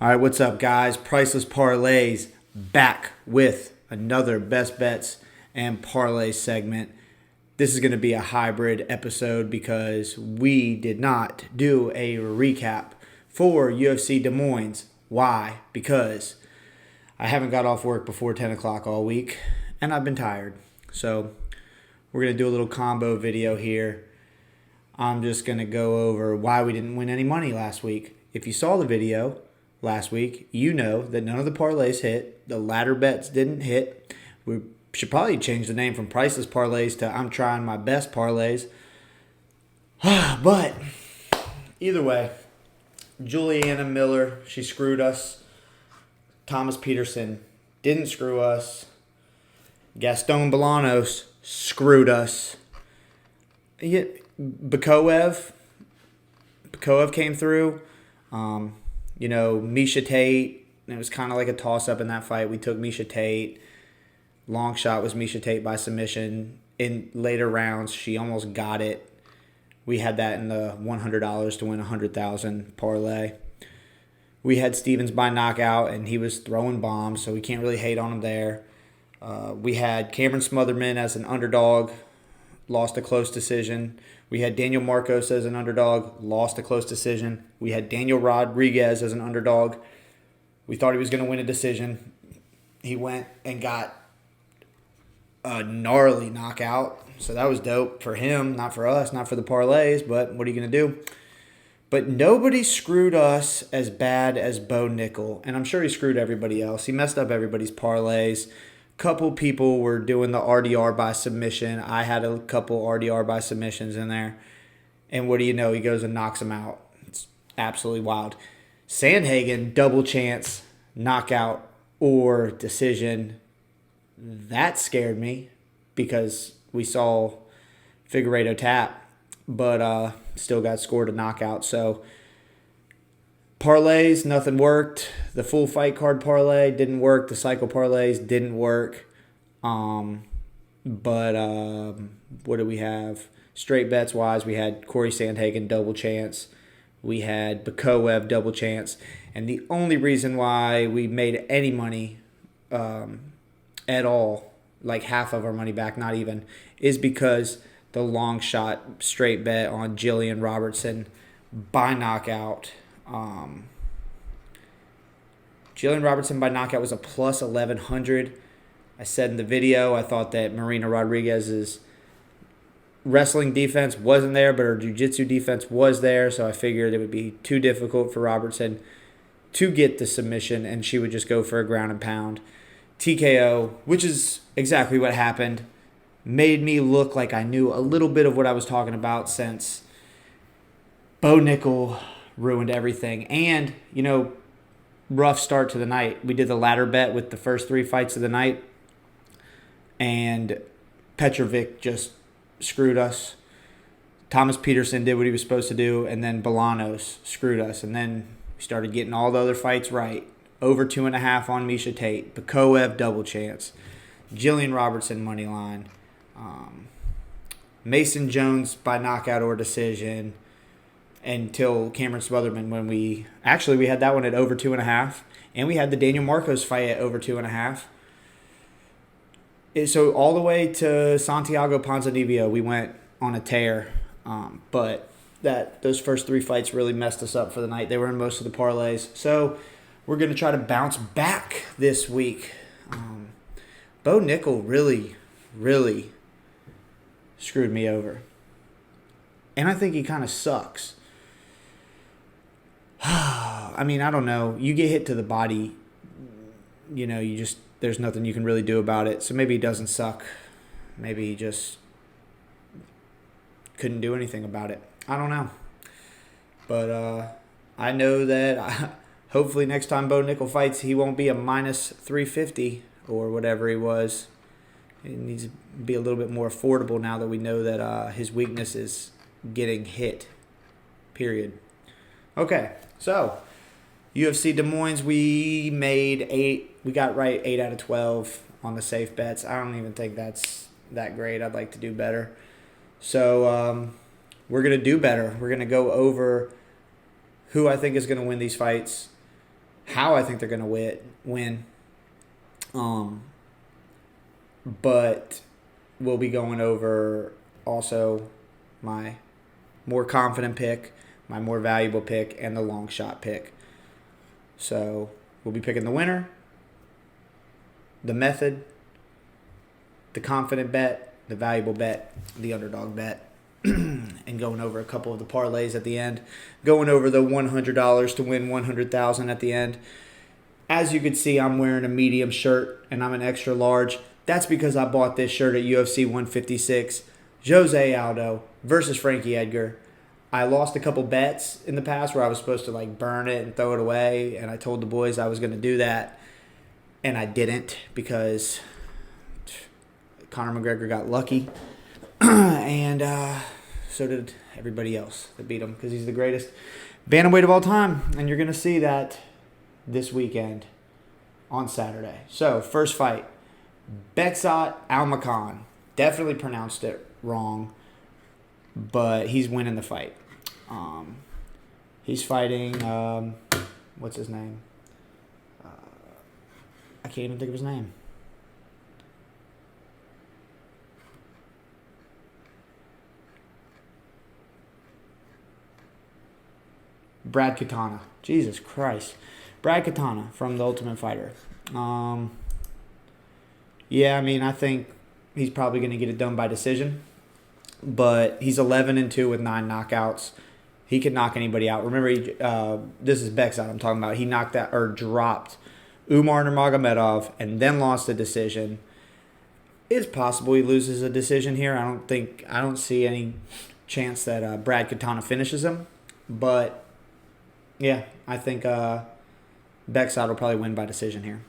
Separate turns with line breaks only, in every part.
All right, what's up, guys? Priceless Parlays back with another best bets and parlay segment. This is going to be a hybrid episode because we did not do a recap for UFC Des Moines. Why? Because I haven't got off work before 10 o'clock all week, and I've been tired. So we're going to do a little combo video here. I'm just going to go over why we didn't win any money last week. If you saw the video last week, you know that none of the parlays hit. The ladder bets didn't hit. We should probably change the name from Priceless Parlays to I'm Trying My Best Parlays. But either way, Juliana Miller, she screwed us. Thomas Peterson didn't screw us. Gaston Bolanos screwed us. Bakoev came through. Misha Tate, it was kind of like a toss-up in that fight. We took Misha Tate. Long shot was Misha Tate by submission. In later rounds, she almost got it. We had that in the $100 to win $100,000 parlay. We had Stevens by knockout, and he was throwing bombs, so we can't really hate on him there. We had Cameron Smotherman as an underdog, lost a close decision. We had Daniel Marcos as an underdog, lost a close decision. We had Daniel Rodriguez as an underdog. We thought he was going to win a decision. He went and got a gnarly knockout. So that was dope for him, not for us, not for the parlays, but what are you going to do? But nobody screwed us as bad as Bo Nickel, and I'm sure he screwed everybody else. He messed up everybody's parlays. Couple people were doing the RDR by submission. I had a couple RDR by submissions in there. And what do you know? He goes and knocks him out. It's absolutely wild. Sandhagen, double chance, knockout, or decision. That scared me because we saw Figueiredo tap, but still got scored a knockout. So parlays, nothing worked. The full fight card parlay didn't work. The cycle parlays didn't work. What do we have? Straight bets wise, we had Corey Sandhagen double chance. We had Bakoev double chance. And the only reason why we made any money at all, like half of our money back, not even, is because the long shot straight bet on Jillian Robertson by knockout. Jillian Robertson by knockout was a plus 1,100. I said in the video, I thought that Marina Rodriguez's wrestling defense wasn't there, but her jiu-jitsu defense was there, so I figured it would be too difficult for Robertson to get the submission, and she would just go for a ground and pound. TKO, which is exactly what happened, made me look like I knew a little bit of what I was talking about since Bo Nickel ruined everything. And, rough start to the night. We did the ladder bet with the first three fights of the night, and Petrovic just screwed us. Thomas Peterson did what he was supposed to do, and then Bolanos screwed us. And then we started getting all the other fights right. Over 2.5 on Misha Tate. Bakoev double chance. Jillian Robertson money line. Mason Jones by knockout or decision. Until Cameron Smotherman, when we had that one at over 2.5, and we had the Daniel Marcos fight at over 2.5. So all the way to Santiago Ponzinibbio, we went on a tear. But those first three fights really messed us up for the night. They were in most of the parlays. So we're going to try to bounce back this week. Bo Nickel really, really screwed me over. And I think he kind of sucks. I mean, I don't know. You get hit to the body, there's nothing you can really do about it. So maybe he doesn't suck. Maybe he just couldn't do anything about it. I don't know. But I know that hopefully next time Bo Nickel fights, he won't be a minus 350 or whatever he was. It needs to be a little bit more affordable now that we know that his weakness is getting hit. Period. Okay, so UFC Des Moines, we made 8. We got right 8 out of 12 on the safe bets. I don't even think that's that great. I'd like to do better. So we're going to do better. We're going to go over who I think is going to win these fights, how I think they're going to win. But we'll be going over also my more confident pick, my more valuable pick, and the long shot pick. So we'll be picking the winner, the method, the confident bet, the valuable bet, the underdog bet, and going over a couple of the parlays at the end, going over the $100 to win $100,000 at the end. As you can see, I'm wearing a medium shirt and I'm an extra large. That's because I bought this shirt at UFC 156, José Aldo versus Frankie Edgar. I lost a couple bets in the past where I was supposed to like burn it and throw it away, and I told the boys I was going to do that, and I didn't because Conor McGregor got lucky, and so did everybody else that beat him because he's the greatest bantamweight of all time, and you're going to see that this weekend on Saturday. So, first fight, Beksat Almakhan. Definitely pronounced it wrong, but he's winning the fight. He's fighting, what's his name? I can't even think of his name. Brad Katana. Jesus Christ. Brad Katana from The Ultimate Fighter. Yeah, I mean, I think he's probably going to get it done by decision. But he's 11-2 with 9 knockouts. He can knock anybody out. Remember, this is Beksat I'm talking about. He knocked out or dropped Umar Nurmagomedov and then lost a decision. It's possible he loses a decision here. I don't see any chance that Brad Katana finishes him. But yeah, I think Beksat will probably win by decision here.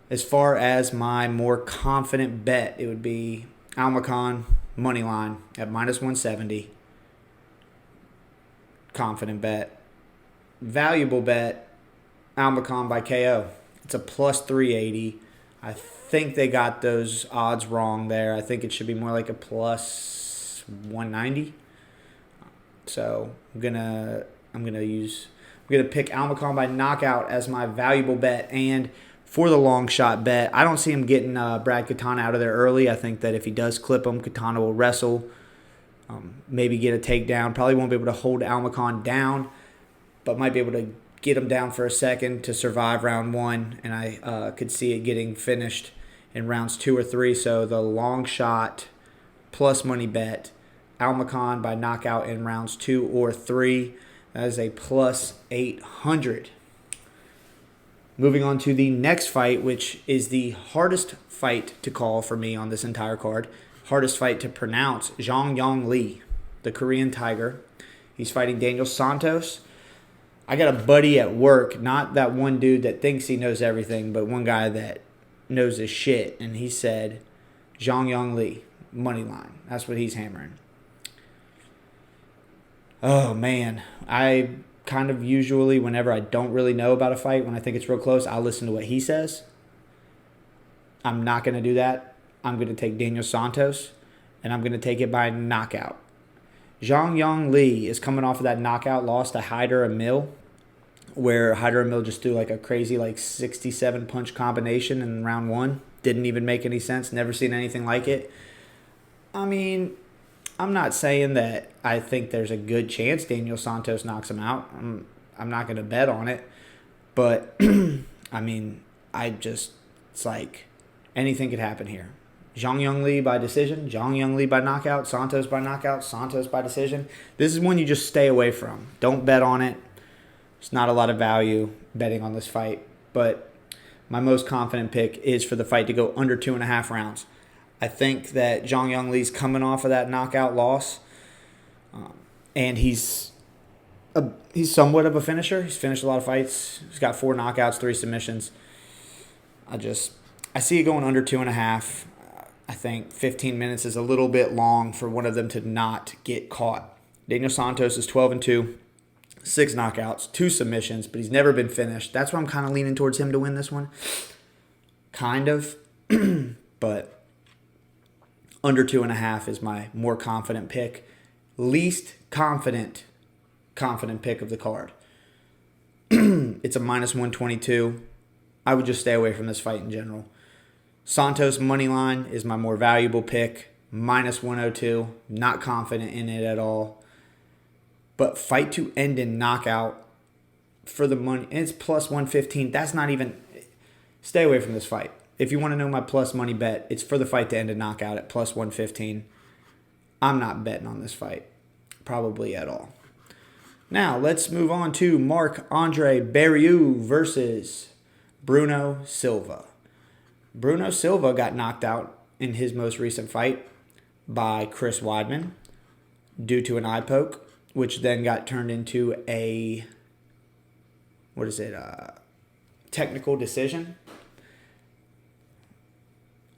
As far as my more confident bet, it would be Almakhan money line at -170. Confident bet. Valuable bet, Almakhan by KO. It's a +380. I think they got those odds wrong there. I think it should be more like a +190. So I'm gonna pick Almakhan by knockout as my valuable bet. And for the long shot bet, I don't see him getting Brad Katana out of there early. I think that if he does clip him, Katana will wrestle, maybe get a takedown. Probably won't be able to hold Almakhan down, but might be able to get him down for a second to survive round 1. And I could see it getting finished in rounds 2 or 3. So the long shot plus money bet, Almakhan by knockout in rounds 2 or 3. That is a +800. Moving on to the next fight, which is the hardest fight to call for me on this entire card. Hardest fight to pronounce. Zhang Yong Lee, the Korean Tiger. He's fighting Daniel Santos. I got a buddy at work, not that one dude that thinks he knows everything, but one guy that knows his shit. And he said, Zhang Yong Lee, money line. That's what he's hammering. Oh, man. I kind of usually, whenever I don't really know about a fight, when I think it's real close, I'll listen to what he says. I'm not going to do that. I'm going to take Daniel Santos, and I'm going to take it by knockout. Zhang Yong Lee is coming off of that knockout loss to Hyder Emil, where Hyder Emil just threw like a crazy 67 punch combination in round 1. Didn't even make any sense. Never seen anything like it. I mean, I'm not saying that I think there's a good chance Daniel Santos knocks him out. I'm not going to bet on it. But, I mean, it's like anything could happen here. Zhang Yong Lee by decision, Zhang Yong Lee by knockout, Santos by knockout, Santos by decision. This is one you just stay away from. Don't bet on it. There's not a lot of value betting on this fight. But my most confident pick is for the fight to go under 2.5 rounds. I think that Zhang Yong Lee's coming off of that knockout loss, and he's somewhat of a finisher. He's finished a lot of fights. He's got 4 knockouts, 3 submissions. I see it going under 2.5. I think 15 minutes is a little bit long for one of them to not get caught. Daniel Santos is 12-2, 6 knockouts, 2 submissions, but he's never been finished. That's why I'm kind of leaning towards him to win this one. Kind of, but under 2.5 is my more confident pick. Least confident pick of the card. It's a minus 122. I would just stay away from this fight in general. Santos money line is my more valuable pick. Minus 102. Not confident in it at all. But fight to end in knockout for the money. And it's plus 115. That's not even... Stay away from this fight. If you want to know my plus money bet, it's for the fight to end in knockout at plus 115. I'm not betting on this fight. Probably at all. Now, let's move on to Marc-Andre Barriault versus Bruno Silva. Bruno Silva got knocked out in his most recent fight by Chris Weidman due to an eye poke, which then got turned into a, technical decision.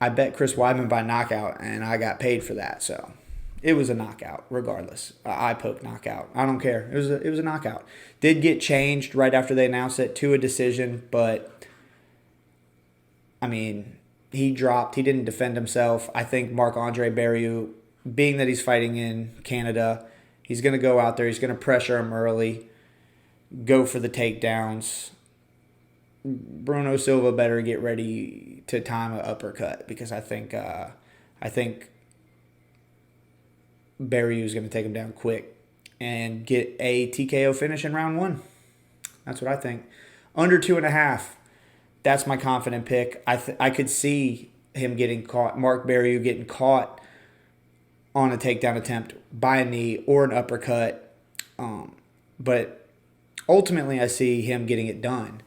I bet Chris Weidman by knockout, and I got paid for that, so it was a knockout, regardless. Eye poke knockout. I don't care. It was a knockout. Did get changed right after they announced it to a decision, but I mean, he dropped. He didn't defend himself. I think Marc-Andre Barriault, being that he's fighting in Canada, he's going to go out there. He's going to pressure him early, go for the takedowns. Bruno Silva better get ready to time an uppercut because I think Barriault is going to take him down quick and get a TKO finish in round 1. That's what I think. Under 2.5. That's my confident pick. I could see him getting caught, Marc Barriault getting caught on a takedown attempt by a knee or an uppercut. But ultimately, I see him getting it done.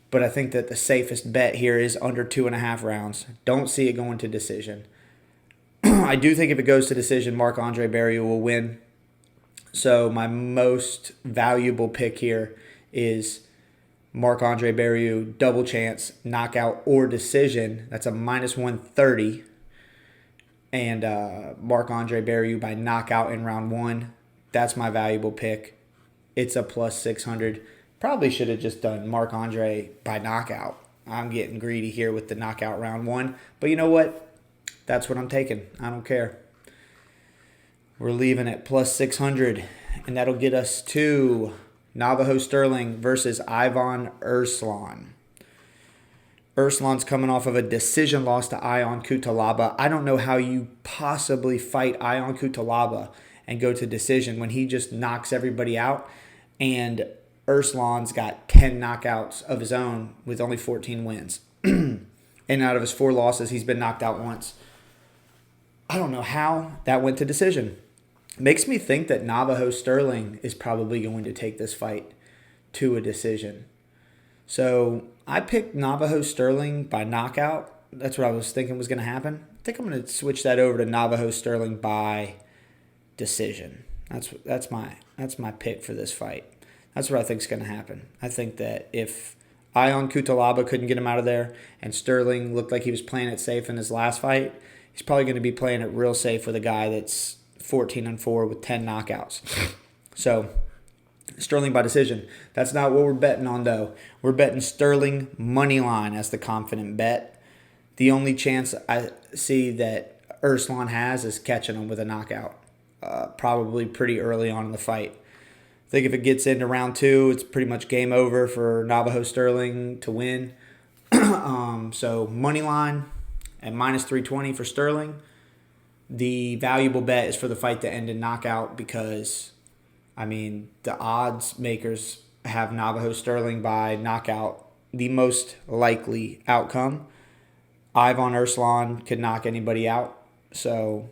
But I think that the safest bet here is under 2.5 rounds. Don't see it going to decision. I do think if it goes to decision, Marc-Andre Barriault will win. So my most valuable pick here is Marc-Andre Barriault, double chance, knockout or decision. That's a minus 130. And Marc-Andre Barriault by knockout in round 1. That's my valuable pick. It's a plus 600. Probably should have just done Marc-Andre by knockout. I'm getting greedy here with the knockout round 1. But you know what? That's what I'm taking. I don't care. We're leaving at plus 600. And that'll get us to Navajo Sterling versus Ivan Erslan. Erslan's coming off of a decision loss to Ion Cutelaba. I don't know how you possibly fight Ion Cutelaba and go to decision when he just knocks everybody out. And Erslan's got 10 knockouts of his own with only 14 wins. And out of his 4 losses, he's been knocked out once. I don't know how that went to decision. Makes me think that Navajo Sterling is probably going to take this fight to a decision. So I picked Navajo Sterling by knockout. That's what I was thinking was going to happen. I think I'm going to switch that over to Navajo Sterling by decision. That's my pick for this fight. That's what I think is going to happen. I think that if Ion Cutelaba couldn't get him out of there and Sterling looked like he was playing it safe in his last fight, he's probably going to be playing it real safe with a guy that's 14-4 with 10 knockouts. So Sterling by decision. That's not what we're betting on, though. We're betting Sterling money line as the confident bet. The only chance I see that Erslan has is catching him with a knockout, probably pretty early on in the fight. I think if it gets into round 2, it's pretty much game over for Navajo Sterling to win. So money line at minus 320 for Sterling. The valuable bet is for the fight to end in knockout because, I mean, the odds makers have Navajo Sterling by knockout the most likely outcome. Ivan Erslan could knock anybody out. So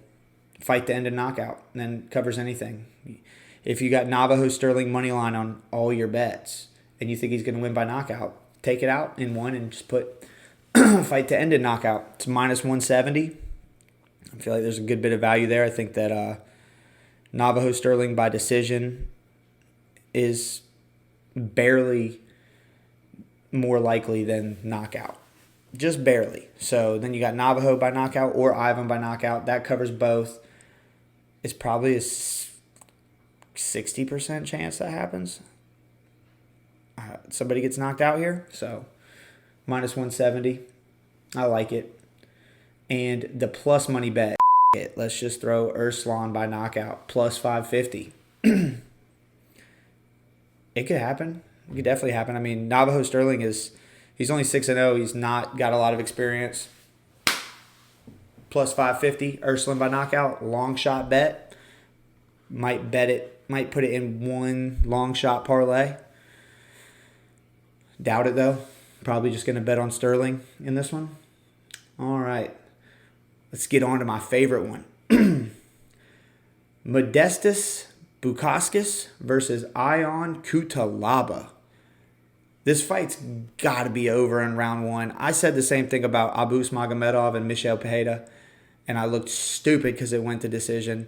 fight to end in knockout and then covers anything. If you got Navajo Sterling money line on all your bets and you think he's going to win by knockout, take it out in one and just put fight to end in knockout. It's minus 170. I feel like there's a good bit of value there. I think that Navajo Sterling by decision is barely more likely than knockout. Just barely. So then you got Navajo by knockout or Ivan by knockout. That covers both. It's probably a 60% chance that happens. Somebody gets knocked out here. So minus 170. I like it. And the plus money bet, let's just throw Erslan by knockout, plus 550. It could happen. It could definitely happen. I mean, Navajo Sterling he's only 6-0. He's not got a lot of experience. Plus 550. Ursuline by knockout. Long shot bet. Might put it in one long shot parlay. Doubt it though. Probably just going to bet on Sterling in this one. All right. Let's get on to my favorite one. Modestas Bukauskas versus Ion Cutelaba. This fight's got to be over in round one. I said the same thing about Abus Magomedov and Michel Pereira, and I looked stupid because it went to decision.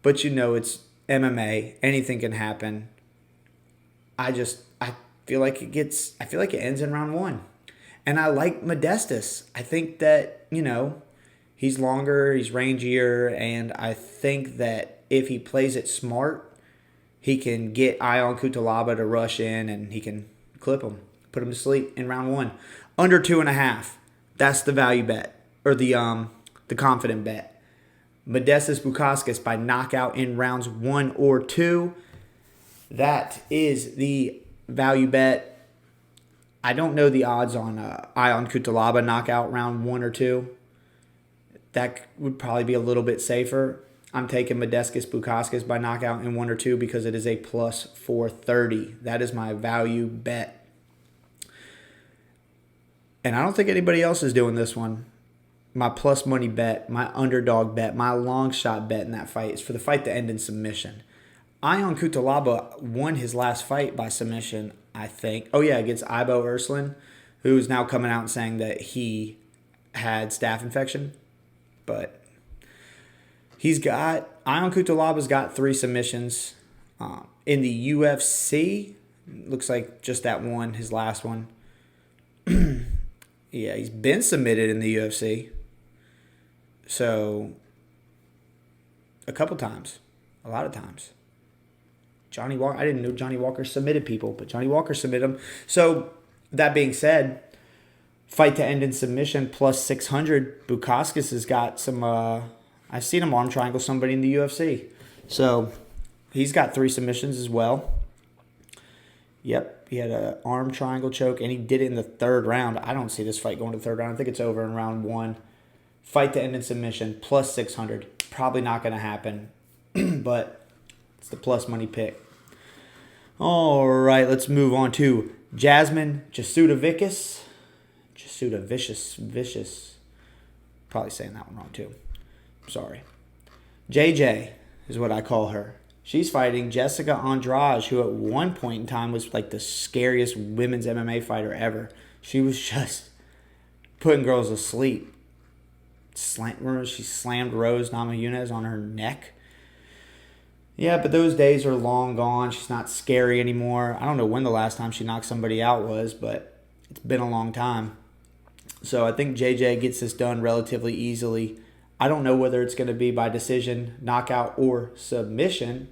But it's MMA. Anything can happen. I feel like it ends in round one. And I like Modestas. I think that, he's longer, he's rangier, and I think that if he plays it smart, he can get Ion Cutelaba to rush in and he can clip him, put him to sleep in round one. Under 2.5. That's the value bet, or the confident bet. Modestas Bukauskas by knockout in rounds 1 or 2. That is the value bet. I don't know the odds on Ion Cutelaba knockout round 1 or 2. That would probably be a little bit safer. I'm taking Modestas Bukauskas by knockout in 1 or 2 because it is a plus 430. That is my value bet. And I don't think anybody else is doing this one. My plus money bet, my underdog bet, my long shot bet in that fight is for the fight to end in submission. Ion Cutelaba won his last fight by submission, I think. Oh, yeah, against Ibo Ursuline, who is now coming out and saying that he had staph infection. But Ion Cutelaba's got 3 submissions. In the UFC, looks like just that one, his last one. Yeah, he's been submitted in the UFC. So, a couple times. A lot of times. Johnny Walker, I didn't know Johnny Walker submitted people, but Johnny Walker submitted them. So, that being said, fight to end in submission plus 600. Bukauskas has got some, I've seen him arm triangle somebody in the UFC. So, he's got 3 submissions as well. Yep, he had an arm triangle choke, and he did it in the 3rd round. I don't see this fight going to the 3rd round. I think it's over in round 1. Fight to end in submission, plus 600. Probably not going to happen, but it's the plus money pick. All right, let's move on to Jasmine Jasudavicius. Vicious. Probably saying that one wrong too. Sorry. JJ is what I call her. She's fighting Jessica Andrade, who at one point in time was like the scariest women's MMA fighter ever. She was just putting girls to sleep. She slammed Rose Namajunas on her neck. Yeah, but those days are long gone. She's not scary anymore. I don't know when the last time she knocked somebody out was, but it's been a long time. So I think JJ gets this done relatively easily. I don't know whether it's going to be by decision, knockout, or submission,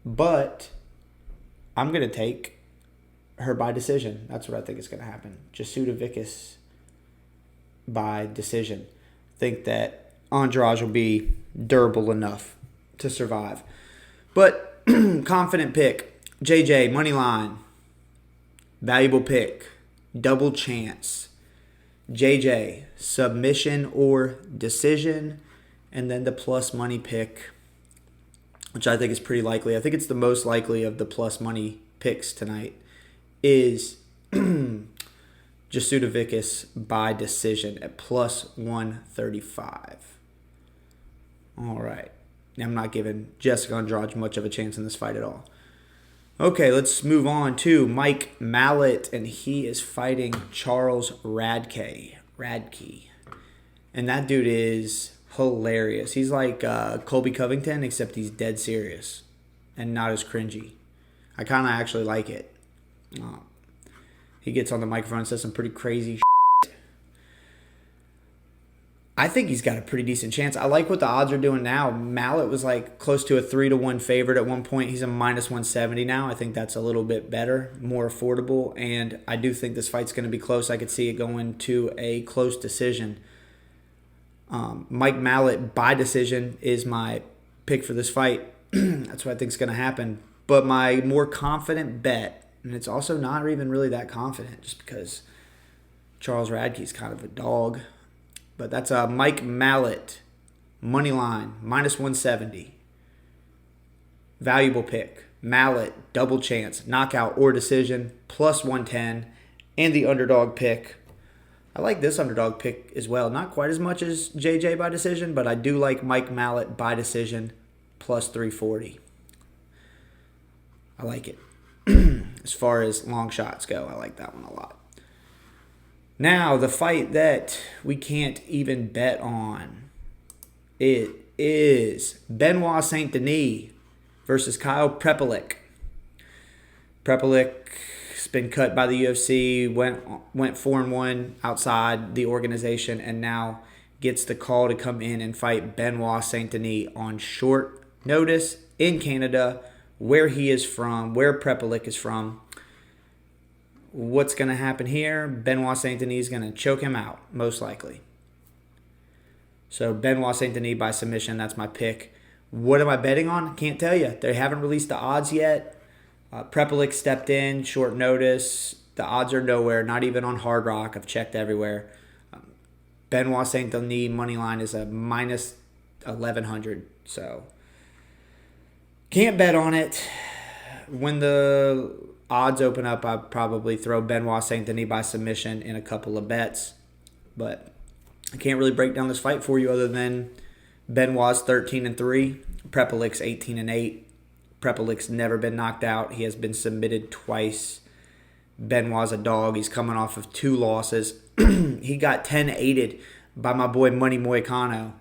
but I'm going to take her by decision. That's what I think is going to happen. Jasudavicius by decision. Think that Andrade will be durable enough to survive. But confident pick. JJ, money line. Valuable pick. Double chance. JJ, submission or decision. And then the plus money pick, which I think is pretty likely. I think it's the most likely of the plus money picks tonight, is Jasudavicius by decision at plus 135. All right. I'm not giving Jessica Andrade much of a chance in this fight at all. Okay, let's move on to Mike Mallet, and he is fighting Charles Radke. And that dude is hilarious. He's like Colby Covington, except he's dead serious and not as cringy. I kind of actually like it. He gets on the microphone and says some pretty crazy shit. I think he's got a pretty decent chance. I like what the odds are doing now. Mallet was like close to a 3-1 favorite at one point. He's a minus 170 now. I think that's a little bit better, more affordable, and I do think this fight's going to be close. I could see it going to a close decision. Mike Mallet by decision is my pick for this fight. That's what I think is going to happen. But my more confident bet And it's also not even really that confident just because Charles Radke's kind of a dog. But that's a Mike Mallet, money line, minus 170. Valuable pick. Mallet, double chance, knockout or decision, plus 110. And the underdog pick. I like this underdog pick as well. Not quite as much as JJ by decision, but I do like Mike Mallet by decision, plus 340. I like it. As far as long shots go, I like that one a lot. Now, the fight that we can't even bet on. It is Benoit Saint Denis versus Kyle Prepelic. Prepelic's been cut by the UFC, went 4-1 outside the organization, and now gets the call to come in and fight Benoit Saint Denis on short notice in Canada, where he is from, where Prepelic is from. What's going to happen here? Benoit Saint Denis is going to choke him out, most likely. So Benoit Saint Denis by submission, that's my pick. What am I betting on? Can't tell you. They haven't released the odds yet. Prepelic stepped in, short notice. The odds are nowhere, not even on Hard Rock. I've checked everywhere. Benoit Saint Denis money line is a minus 1,100. So can't bet on it. When the odds open up, I'd probably throw Benoit Saint Denis by submission in a couple of bets. But I can't really break down this fight for you other than Benoit's 13-3, Prepelic's 18-8. Prepelic's never been knocked out. He has been submitted twice. Benoit's a dog. He's coming off of 2 losses. He got 10-8'd by my boy Money Moicano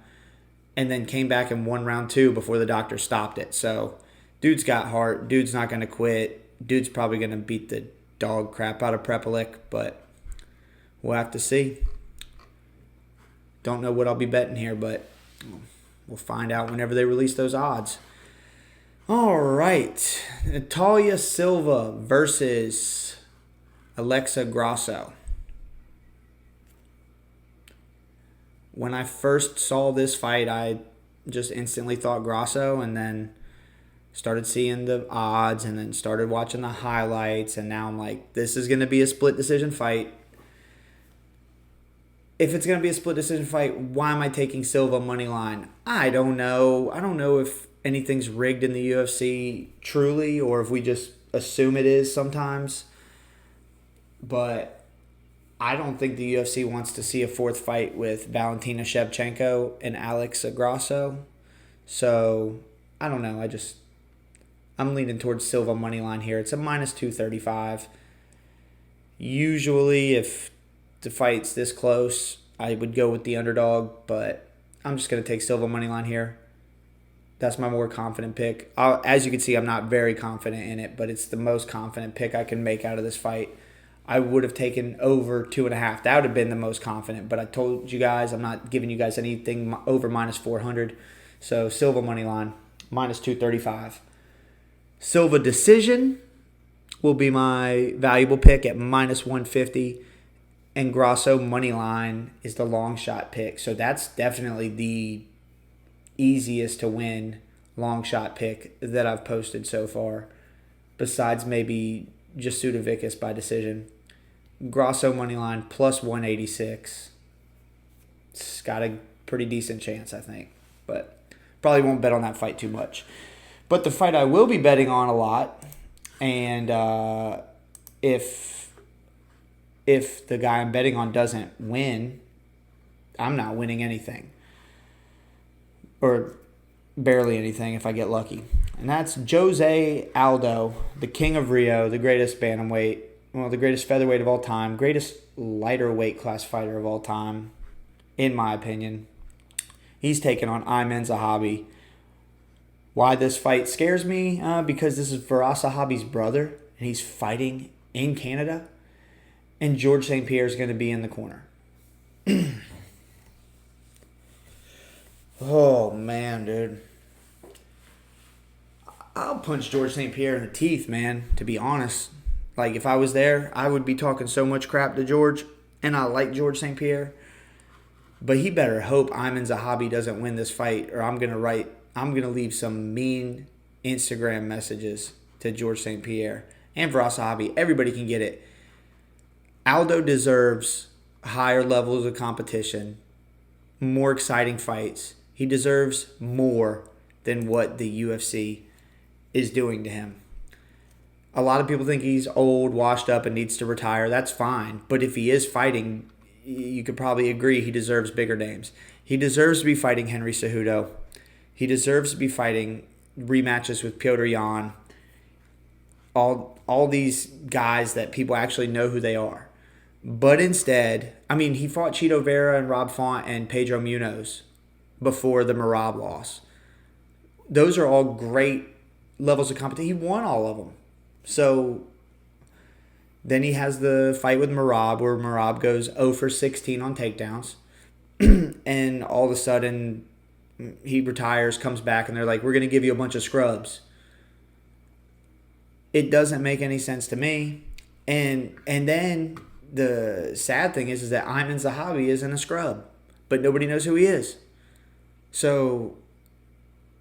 and then came back and won round 2 before the doctor stopped it. So dude's got heart. Dude's not going to quit. Dude's probably going to beat the dog crap out of Prepelic, but we'll have to see. Don't know what I'll be betting here, but we'll find out whenever they release those odds. All right. Natalia Silva versus Alexa Grasso. When I first saw this fight, I just instantly thought Grasso, and then started seeing the odds, and then started watching the highlights, and now I'm like, this is going to be a split decision fight. If it's going to be a split decision fight, why am I taking Silva money line? I don't know. I don't know if anything's rigged in the UFC truly, or if we just assume it is sometimes. But I don't think the UFC wants to see a 4th fight with Valentina Shevchenko and Alexa Grasso. So, I don't know. I'm leaning towards Silva money line here. It's a minus 235. Usually, if the fight's this close, I would go with the underdog, but I'm just going to take Silva money line here. That's my more confident pick. As you can see, I'm not very confident in it, but it's the most confident pick I can make out of this fight. I would have taken over 2.5. That would have been the most confident, but I told you guys I'm not giving you guys anything over minus 400. So Silva money line, minus 235. Silva decision will be my valuable pick at minus 150. And Grasso money line is the long shot pick. So that's definitely the easiest to win long shot pick that I've posted so far. Besides maybe Jasuda Vickis by decision. Grasso money line plus 186. It's got a pretty decent chance, I think. But probably won't bet on that fight too much. But the fight I will be betting on a lot, and if the guy I'm betting on doesn't win, I'm not winning anything. Or barely anything if I get lucky. And that's José Aldo, the King of Rio, the greatest bantamweight, the greatest featherweight of all time, greatest lighter weight class fighter of all time, in my opinion. He's taking on Ayman Zahabi. Why this fight scares me? Because this is Firas Zahabi's brother, and he's fighting in Canada. And George St. Pierre is going to be in the corner. Oh, man, dude. I'll punch George St. Pierre in the teeth, man, to be honest. Like, if I was there, I would be talking so much crap to George, and I like George St. Pierre. But he better hope Ayman Zahabi doesn't win this fight, or I'm going to leave some mean Instagram messages to George St. Pierre. and Vrasabi. Everybody can get it. Aldo deserves higher levels of competition, more exciting fights. He deserves more than what the UFC is doing to him. A lot of people think he's old, washed up, and needs to retire. That's fine. But if he is fighting, you could probably agree he deserves bigger names. He deserves to be fighting Henry Cejudo. He deserves to be fighting rematches with Petr Yan. All these guys that people actually know who they are. But instead, I mean, he fought Chito Vera and Rob Font and Pedro Munoz before the Merab loss. Those are all great levels of competition. He won all of them. So then he has the fight with Merab where Merab goes 0 for 16 on takedowns. And all of a sudden, he retires, comes back, and they're like, we're going to give you a bunch of scrubs. It doesn't make any sense to me. And then the sad thing is that Ayman Zahabi isn't a scrub, but nobody knows who he is. So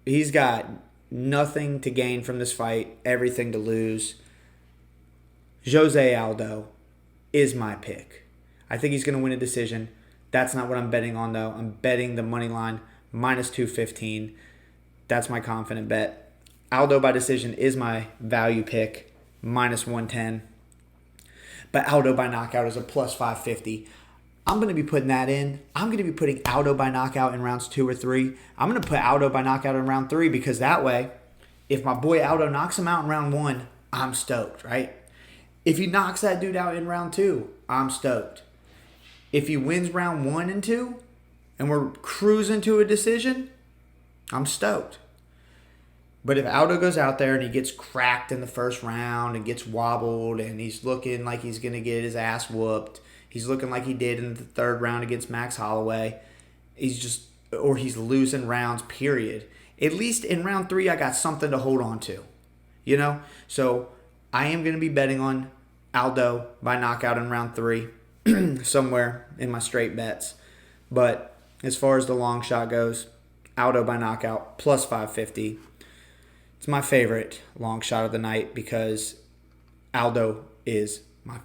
he's got nothing to gain from this fight, everything to lose. José Aldo is my pick. I think he's going to win a decision. That's not what I'm betting on, though. I'm betting the money line minus 215. That's my confident bet. Aldo by decision is my value pick, minus 110. But Aldo by knockout is a plus 550. I'm going to be putting that in. I'm going to be putting Aldo by knockout in rounds 2 or 3. I'm going to put Aldo by knockout in round 3 because that way, if my boy Aldo knocks him out in round 1, I'm stoked, right? If he knocks that dude out in round 2, I'm stoked. If he wins round 1 and 2, and we're cruising to a decision, I'm stoked. But if Aldo goes out there and he gets cracked in the first round and gets wobbled and he's looking like he's going to get his ass whooped, he's looking like he did in the 3rd round against Max Holloway, he's losing rounds, period. At least in round 3, I got something to hold on to, you know? So I am going to be betting on Aldo by knockout in round 3 somewhere in my straight bets. But as far as the long shot goes, Aldo by knockout plus 550. It's my favorite long shot of the night because Aldo is my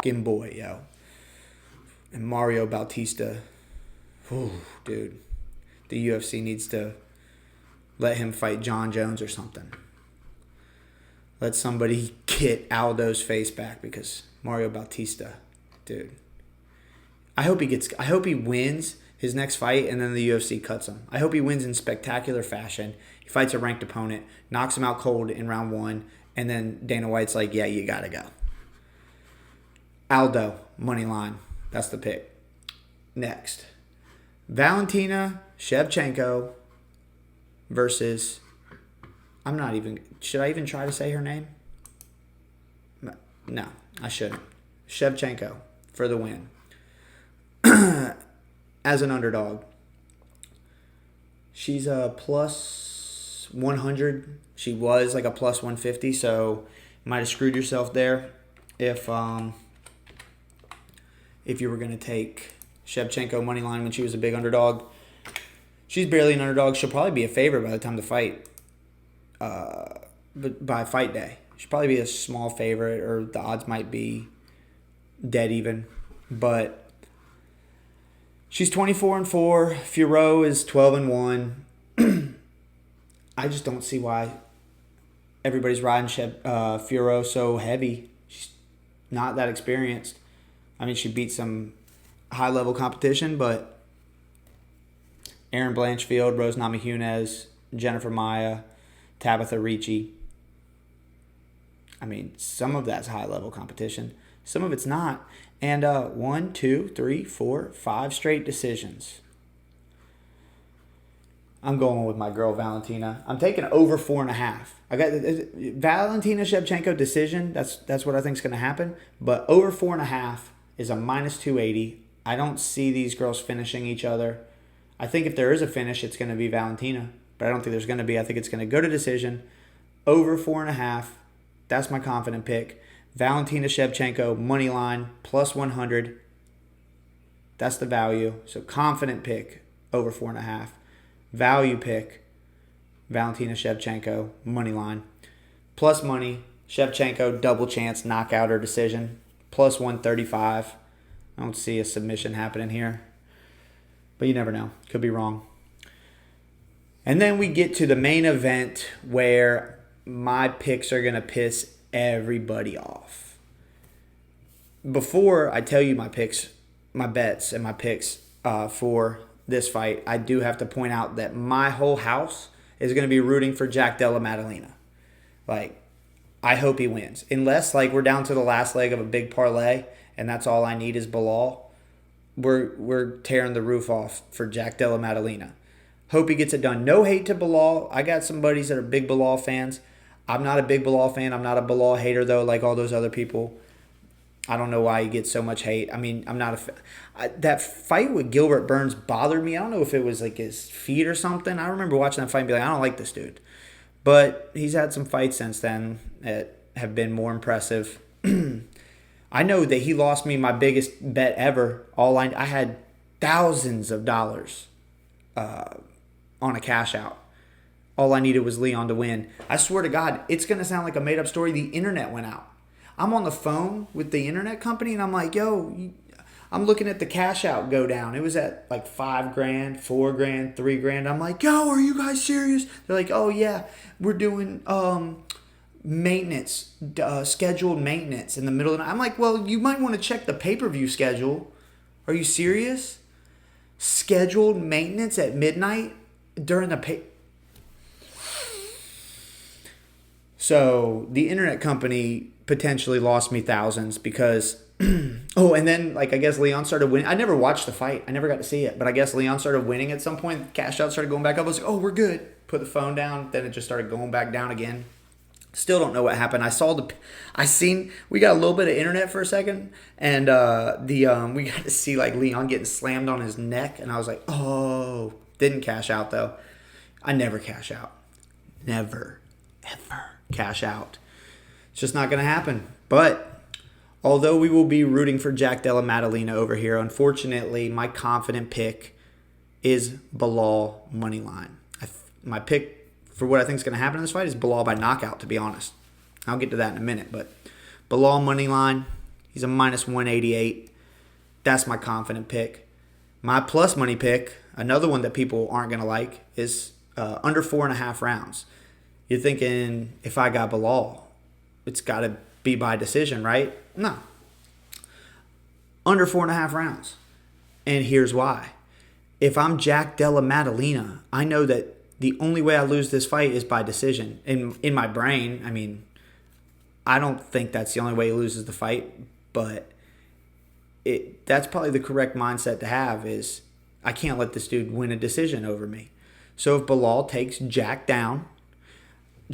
fucking boy, yo. And Mario Bautista, dude, the UFC needs to let him fight John Jones or something. Let somebody get Aldo's face back because Mario Bautista, dude. I hope he wins his next fight and then the UFC cuts him. I hope he wins in spectacular fashion. He fights a ranked opponent, knocks him out cold in round 1, and then Dana White's like, yeah, you gotta go. Aldo, money line. That's the pick. Next. Valentina Shevchenko versus... should I even try to say her name? No, I shouldn't. Shevchenko for the win. As an underdog. She's a plus 100. She was like a plus 150, so you might have screwed yourself there if you were going to take Shevchenko money line when she was a big underdog. She's barely an underdog. She'll probably be a favorite by the time the fight. But by fight day, she'll probably be a small favorite, or the odds might be dead even. But she's 24-4. Furo is 12-1. I just don't see why everybody's riding Furo so heavy. She's not that experienced. I mean, she beat some high-level competition, but Erin Blanchfield, Rose Namajunas, Jennifer Maia, Tabitha Ricci. I mean, some of that's high-level competition. Some of it's not. And 1, 2, 3, 4, 5 straight decisions. I'm going with my girl Valentina. I'm taking over 4.5. I got Valentina Shevchenko decision. That's what I think is going to happen. But over 4.5 is a minus 280. I don't see these girls finishing each other. I think if there is a finish, it's going to be Valentina. But I don't think there's going to be. I think it's going to go to decision. Over 4.5. That's my confident pick. Valentina Shevchenko, money line, plus 100. That's the value. So confident pick, over 4.5. Value pick, Valentina Shevchenko, money line. Plus money, Shevchenko, double chance, knockout or decision. Plus 135. I don't see a submission happening here. But you never know. Could be wrong. And then we get to the main event where my picks are going to piss everybody off. Before I tell you my picks, my bets and my picks for this fight, I do have to point out that my whole house is going to be rooting for Jack Della Maddalena. Like, I hope he wins. Unless, like, we're down to the last leg of a big parlay, and that's all I need is Bilal. We're tearing the roof off for Jack Della Maddalena. Hope he gets it done. No hate to Bilal. I got some buddies that are big Bilal fans. I'm not a big Bilal fan. I'm not a Bilal hater, though, like all those other people. I don't know why he gets so much hate. I mean, I'm not that fight with Gilbert Burns bothered me. I don't know if it was like his feet or something. I remember watching that fight and be like, I don't like this dude. But he's had some fights since then that have been more impressive. I know that he lost me my biggest bet ever. I had thousands of dollars on a cash out. All I needed was Leon to win. I swear to God, it's going to sound like a made-up story. The internet went out. I'm on the phone with the internet company, and I'm like, I'm looking at the cash out go down. It was at like $5,000, $4,000, $3,000. I'm like, are you guys serious? They're like, oh yeah, we're doing maintenance, scheduled maintenance in the middle of the night. I'm like, well, you might want to check the pay-per-view schedule. Are you serious? Scheduled maintenance at midnight during the pay. So the internet company potentially lost me thousands because and then I guess Leon started winning. I never watched the fight. I never got to see it. But I guess Leon started winning at some point. Cash out started going back up. I was like, we're good. Put the phone down. Then it just started going back down again. Still don't know what happened. We got a little bit of internet for a second, and we got to see like Leon getting slammed on his neck, and I was like, didn't cash out though. I never cash out. Never, ever cash out. It's just not going to happen. But although we will be rooting for Jack Della Maddalena over here, unfortunately, my confident pick is Bilal moneyline. My pick for what I think is going to happen in this fight is Bilal by knockout, to be honest. I'll get to that in a minute. But Bilal moneyline, he's a minus 188. That's my confident pick. My plus money pick, another one that people aren't going to like, is under 4.5 rounds. You're thinking, if I got Bilal, it's got to be by decision, right? No. Under 4.5 rounds. And here's why. If I'm Jack Della Maddalena, I know that the only way I lose this fight is by decision. In my brain, I mean, I don't think that's the only way he loses the fight, but that's probably the correct mindset to have is I can't let this dude win a decision over me. So if Bilal takes Jack down,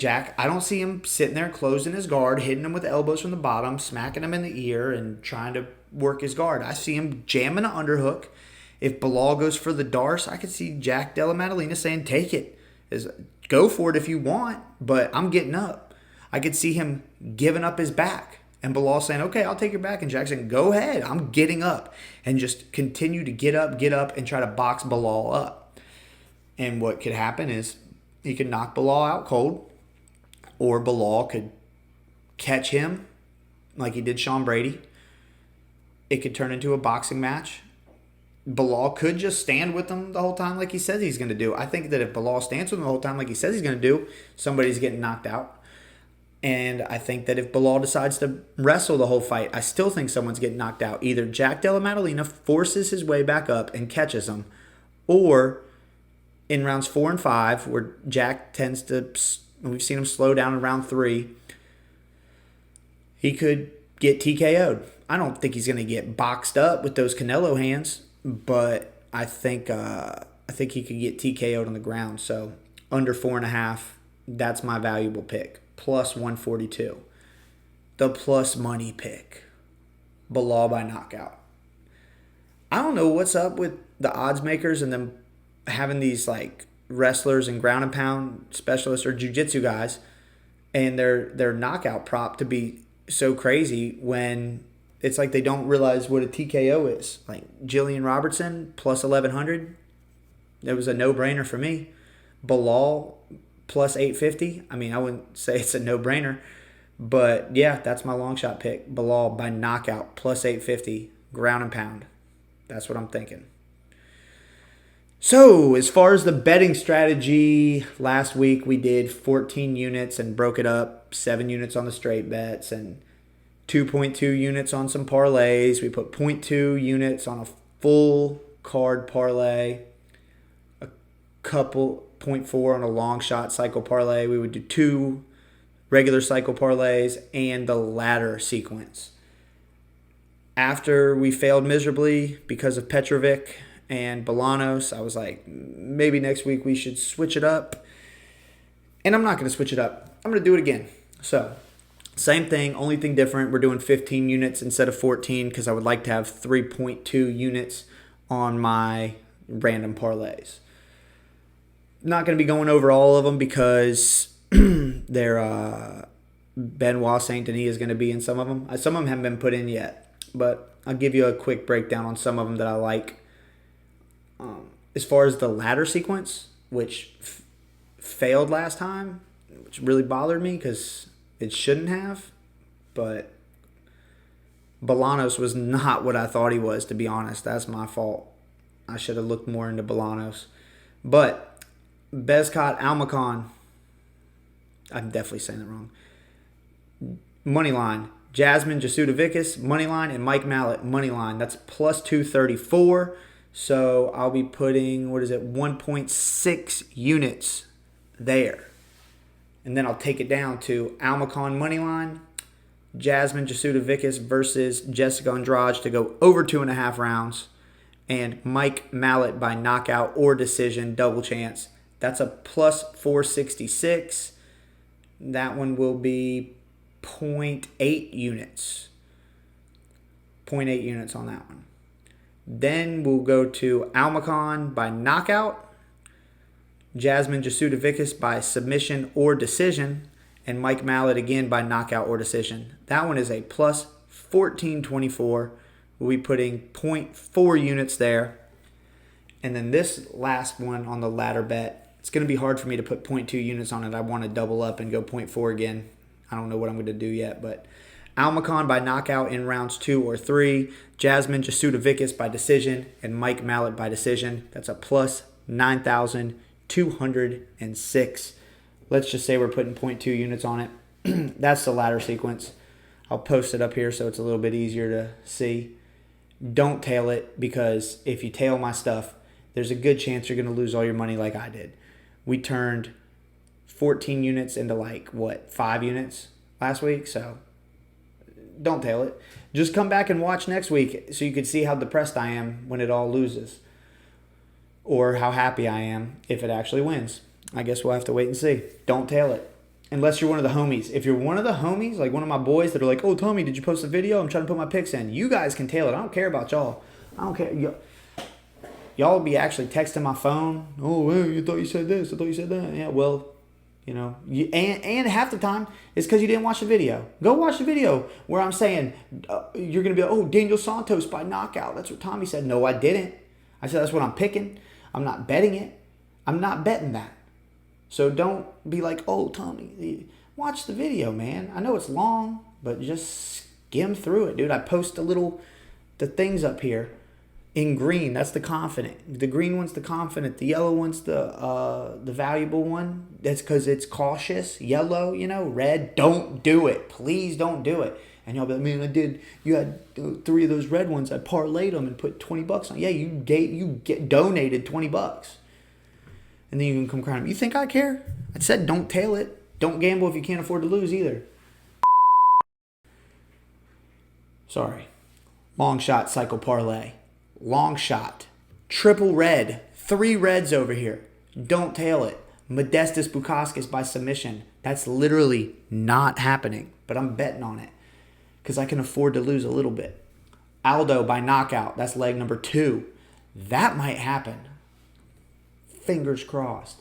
I don't see him sitting there closing his guard, hitting him with elbows from the bottom, smacking him in the ear, and trying to work his guard. I see him jamming an underhook. If Bilal goes for the Darce, I could see Jack Della Maddalena saying, take it. Go for it if you want, but I'm getting up. I could see him giving up his back. And Bilal saying, okay, I'll take your back. And Jack saying, go ahead, I'm getting up. And just continue to get up, and try to box Bilal up. And what could happen is he could knock Bilal out cold. Or Bilal could catch him like he did Sean Brady. It could turn into a boxing match. Bilal could just stand with him the whole time like he says he's going to do. I think that if Bilal stands with him the whole time like he says he's going to do, somebody's getting knocked out. And I think that if Bilal decides to wrestle the whole fight, I still think someone's getting knocked out. Either Jack Della Maddalena forces his way back up and catches him, or in rounds 4 and 5, where Jack tends to, we've seen him slow down in round 3, he could get TKO'd. I don't think he's going to get boxed up with those Canelo hands, but I think he could get TKO'd on the ground. So under 4.5, that's my valuable pick. Plus 142. The plus money pick. Bilal by knockout. I don't know what's up with the odds makers and them having these like wrestlers and ground and pound specialists or jiu-jitsu guys and their knockout prop to be so crazy when it's like they don't realize what a TKO is. Like Jillian Robertson plus 1,100. It was a no-brainer for me. Bilal plus 850. I mean, I wouldn't say it's a no-brainer, But yeah, that's my long shot pick. Bilal by knockout, plus 850, ground and pound. That's what I'm thinking. So, as far as the betting strategy, last week we did 14 units and broke it up, 7 units on the straight bets and 2.2 units on some parlays. We put 0.2 units on a full card parlay, a couple 0.4 on a long shot cycle parlay. We would do 2 regular cycle parlays and the ladder sequence. After we failed miserably because of Petrovic and Bolanos, I was like, maybe next week we should switch it up. And I'm not going to switch it up. I'm going to do it again. So, same thing, only thing different. We're doing 15 units instead of 14 because I would like to have 3.2 units on my random parlays. Not going to be going over all of them because they're Benoit Saint Denis is going to be in some of them. Some of them haven't been put in yet, but I'll give you a quick breakdown on some of them that I like. As far as the ladder sequence, which failed last time, which really bothered me because it shouldn't have, but Bolanos was not what I thought he was, to be honest. That's my fault. I should have looked more into Bolanos. But Bezcott Almacon, I'm definitely saying it wrong. Moneyline, Jasmine Jasudavicius, moneyline, and Mike Mallet, moneyline. That's plus 234. So I'll be putting, 1.6 units there. And then I'll take it down to Almacon moneyline, Jasmine Jasudavicius versus Jessica Andrade to go over 2.5 rounds, and Mike Mallet by knockout or decision, double chance. That's a plus 466. That one will be 0.8 units. 0.8 units on that one. Then we'll go to Almacon by knockout, Jasmine Jasudavicius by submission or decision, and Mike Mallet again by knockout or decision. That one is a plus 1424. We'll be putting 0.4 units there. And then this last one on the ladder bet, it's going to be hard for me to put 0.2 units on it. I want to double up and go 0.4 again. I don't know what I'm going to do yet, but Almacon by knockout in rounds 2 or 3, Jasmine Jasudavicius by decision, and Mike Mallet by decision. That's a plus 9,206. Let's just say we're putting 0.2 units on it. That's the ladder sequence. I'll post it up here so it's a little bit easier to see. Don't tail it, because if you tail my stuff, there's a good chance you're going to lose all your money like I did. We turned 14 units into 5 units last week, so don't tail it. Just come back and watch next week so you can see how depressed I am when it all loses, or how happy I am if it actually wins. I guess we'll have to wait and see. Don't tail it. Unless you're one of the homies. If you're one of the homies, like one of my boys that are like, oh, Tommy, did you post a video? I'm trying to put my picks in. You guys can tail it. I don't care about y'all. I don't care. Y'all will be actually texting my phone. Oh, hey, you thought you said this. I thought you said that. Yeah, well, and half the time it's because you didn't watch the video. Go watch the video where I'm saying you're going to be like, oh, Daniel Santos by knockout. That's what Tommy said. No, I didn't. I said that's what I'm picking. I'm not betting it. I'm not betting that. So don't be like, oh, Tommy, watch the video, man. I know it's long, but just skim through it, dude. I post the things up here in green. That's the confident. The green one's the confident. The yellow one's the valuable one. That's because it's cautious. Yellow, red. Don't do it. Please don't do it. And y'all be like, man, I did. You had 3 of those red ones. I parlayed them and put $20 on. Yeah, you donated $20. And then you can come crying. You think I care? I said don't tail it. Don't gamble if you can't afford to lose either. Sorry. Long shot cycle parlay. Long shot. Triple red. 3 reds over here. Don't tail it. Modestas Bukauskas by submission. That's literally not happening. But I'm betting on it, because I can afford to lose a little bit. Aldo by knockout. That's leg number 2. That might happen. Fingers crossed.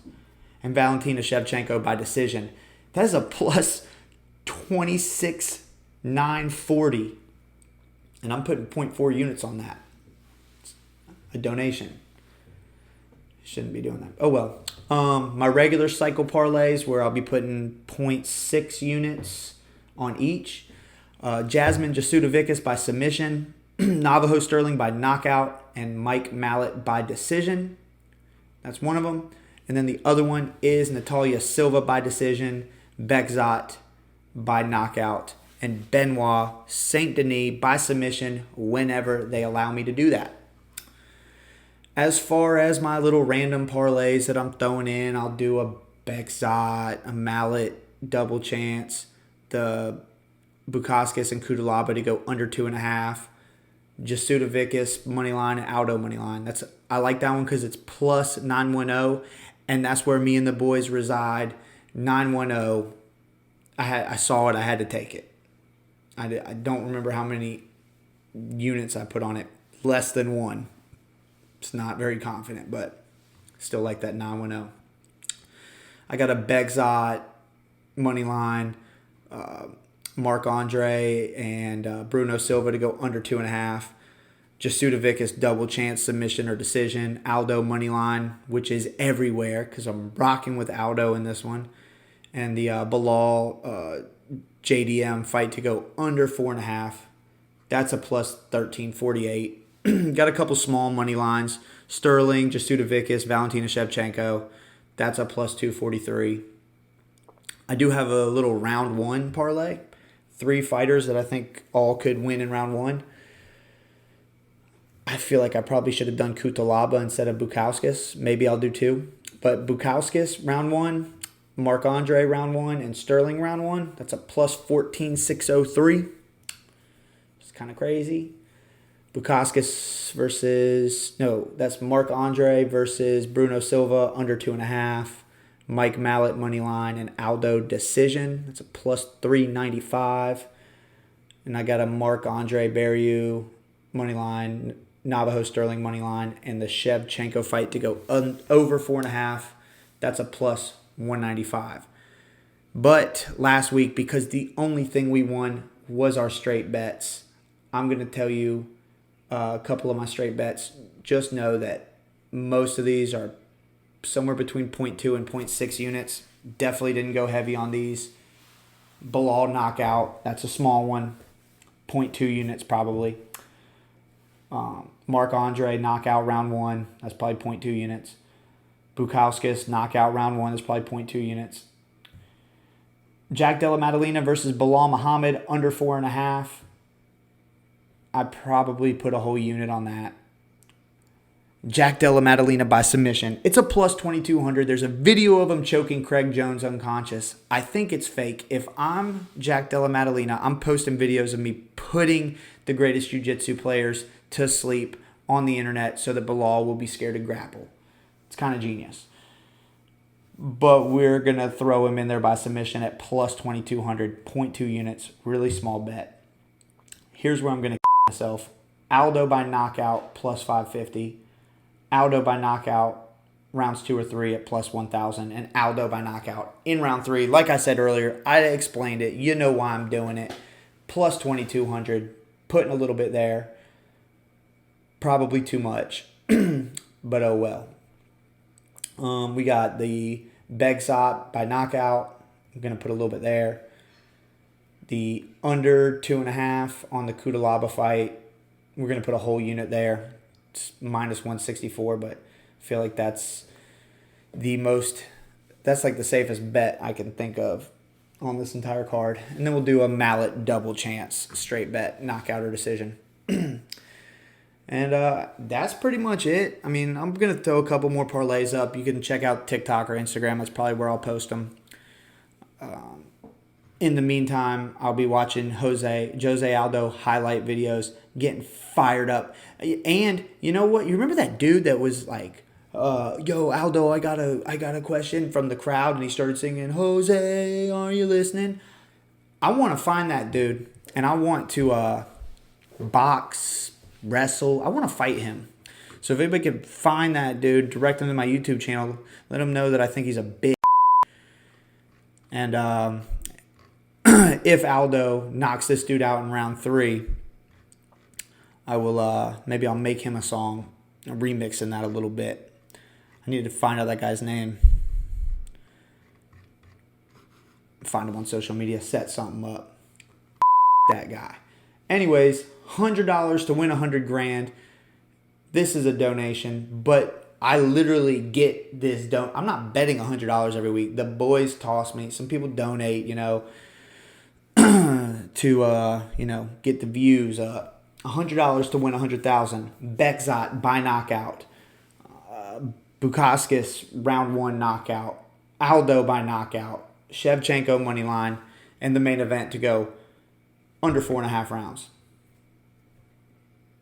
And Valentina Shevchenko by decision. That is a plus 26,940. And I'm putting 0.4 units on that. It's a donation. Shouldn't be doing that. Oh well. My regular cycle parlays, where I'll be putting 0.6 units on each. Jasmine Jasudavicius by submission, Navajo Sterling by knockout, and Mike Mallet by decision. That's one of them. And then the other one is Natalia Silva by decision, Bekzat by knockout, and Benoit Saint Denis by submission whenever they allow me to do that. As far as my little random parlays that I'm throwing in, I'll do a Bekzat, a Mallet double chance, the Bukauskas and Kudalaba to go under 2.5, Jasudavicius money line, and Aldo money line. I like that one because it's plus 910, and that's where me and the boys reside. 910. I saw it. I had to take it. I don't remember how many units I put on it. Less than one. It's not very confident, but still like that 910. I got a Bekzat money line, Marc-Andre and Bruno Silva to go under 2.5. Jasudavicius double chance submission or decision. Aldo money line, which is everywhere because I'm rocking with Aldo in this one. And the Bilal JDM fight to go under 4.5. That's a plus 1348. Got a couple small money lines. Sterling, Jasudavicius, Valentina Shevchenko. That's a plus 243. I do have a little round one parlay. 3 fighters that I think all could win in round one. I feel like I probably should have done Kutalaba instead of Bukauskas. Maybe I'll do 2. But Bukauskas, round 1. Marc-Andre, round 1. And Sterling, round 1. That's a plus 14,603. It's kind of crazy. Bukauskas that's Marc-Andre versus Bruno Silva, under 2.5. Mike Mallet, money line, and Aldo decision. That's a plus 395. And I got a Marc-Andre Barriou, money line, Navajo Sterling, money line, and the Shevchenko fight to go over 4.5. That's a plus 195. But last week, because the only thing we won was our straight bets, I'm going to tell you a couple of my straight bets. Just know that most of these are somewhere between 0.2 and 0.6 units. Definitely didn't go heavy on these. Bilal knockout, that's a small one. 0.2 units probably. Marc-Andre knockout round 1, that's probably 0.2 units. Bukauskas knockout round 1, that's probably 0.2 units. Jack Della Maddalena versus Bilal Muhammad, under 4.5. I'd probably put a whole unit on that. Jack Della Maddalena by submission. It's a plus 2,200. There's a video of him choking Craig Jones unconscious. I think it's fake. If I'm Jack Della Maddalena, I'm posting videos of me putting the greatest jiu-jitsu players to sleep on the internet so that Bilal will be scared to grapple. It's kind of genius. But we're going to throw him in there by submission at plus 2,200, 0.2 units. Really small bet. Here's where I'm going to myself. Aldo by knockout, plus 550. Aldo by knockout, rounds 2 or 3 at plus 1,000. And Aldo by knockout in round 3. Like I said earlier, I explained it. You know why I'm doing it. Plus 2,200. Putting a little bit there. Probably too much. But oh well. We got the Bekzat by knockout. I'm going to put a little bit there. The under 2.5 on the Kudalaba fight. We're going to put a whole unit there. It's minus 164, but I feel like that's like the safest bet I can think of on this entire card. And then we'll do a Mallet double chance, straight bet, knockout or decision. And that's pretty much it. I mean, I'm going to throw a couple more parlays up. You can check out TikTok or Instagram. That's probably where I'll post them. In the meantime, I'll be watching José Aldo highlight videos, getting fired up. And you know what? You remember that dude that was like, yo, Aldo, I got a question from the crowd, and he started singing, Jose, are you listening? I want to find that dude, and I want to box, wrestle. I want to fight him. So if anybody can find that dude, direct him to my YouTube channel, let him know that I think he's a bitch. And if Aldo knocks this dude out in round 3, I will maybe I'll make him a song, remixing that a little bit. I need to find out that guy's name. Find him on social media, set something up. that guy. Anyways, $100 to win $100,000. This is a donation, but I literally get this. I'm not betting $100 every week. The boys toss me. Some people donate, to get the views up. $100 to win 100,000. Bekzat by knockout. Bukaskis round 1 knockout. Aldo by knockout. Shevchenko money line, and the main event to go under 4.5 rounds.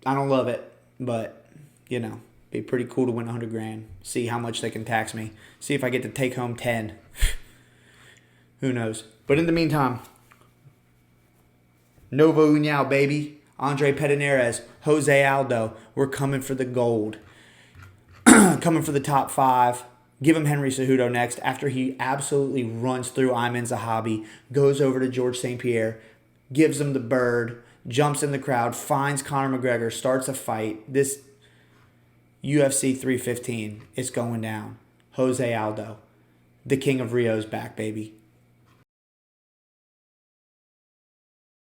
I don't love it, but be pretty cool to win $100,000. See how much they can tax me. See if I get to take home 10. Who knows? But in the meantime, Novo União, baby. Andre Pederneiras, Jose Aldo. We're coming for the gold. Coming for the top 5. Give him Henry Cejudo next after he absolutely runs through Ayman Zahabi, goes over to George St. Pierre, gives him the bird, jumps in the crowd, finds Conor McGregor, starts a fight. This UFC 315 is going down. Jose Aldo, the King of Rio, is back, baby.